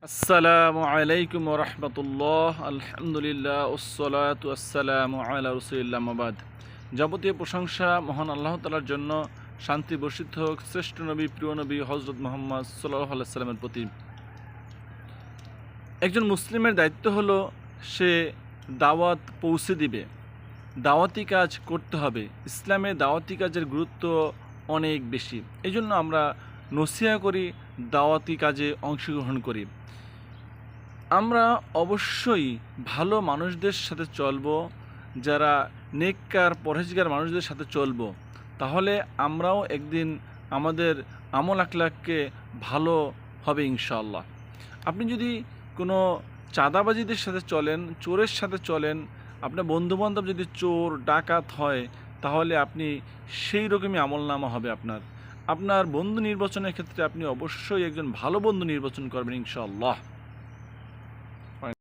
আসসালামু আলাইকুম রহমতুল্লাহ। আলহামদুলিল্লাহ ওসলাতু আসসালামু আলা রসুলিল্লাহ মাবাদ। যাবতীয় প্রশংসা মহান আল্লাহ তাআলার জন্য, শান্তি বর্ষিত হোক শ্রেষ্ঠ নবী প্রিয় নবী হজরত মুহাম্মদ সাল্লাল্লাহু আলাইহি সাল্লামের প্রতি। একজন মুসলিমের দায়িত্ব হলো সে দাওয়াত পৌঁছে দিবে, দাওয়াতি কাজ করতে হবে। ইসলামে দাওয়াতি কাজের গুরুত্ব অনেক বেশি, এই জন্য আমরা নসিহত করি, দাওয়াতি কাজে অংশগ্রহণ করি। আমরা অবশ্যই ভালো মানুষদের সাথে চলবো, যারা নেককার পরহেজগার মানুষদের সাথে চলবো, তাহলে আমরাও একদিন আমাদের আমল আখলাককে ভালো হবে ইনশাআল্লাহ। আপনি যদি কোনো চাঁদাবাজিদের সাথে চলেন, চোরের সাথে চলেন, আপনার বন্ধুবান্ধব যদি চোর ডাকাত হয়, তাহলে আপনি সেই রকমই আমলনামা হবে আপনার বন্ধু নির্বাচনের ক্ষেত্রে আপনি অবশ্যই একজন ভালো বন্ধু নির্বাচন করবেন ইনশাআল্লাহ।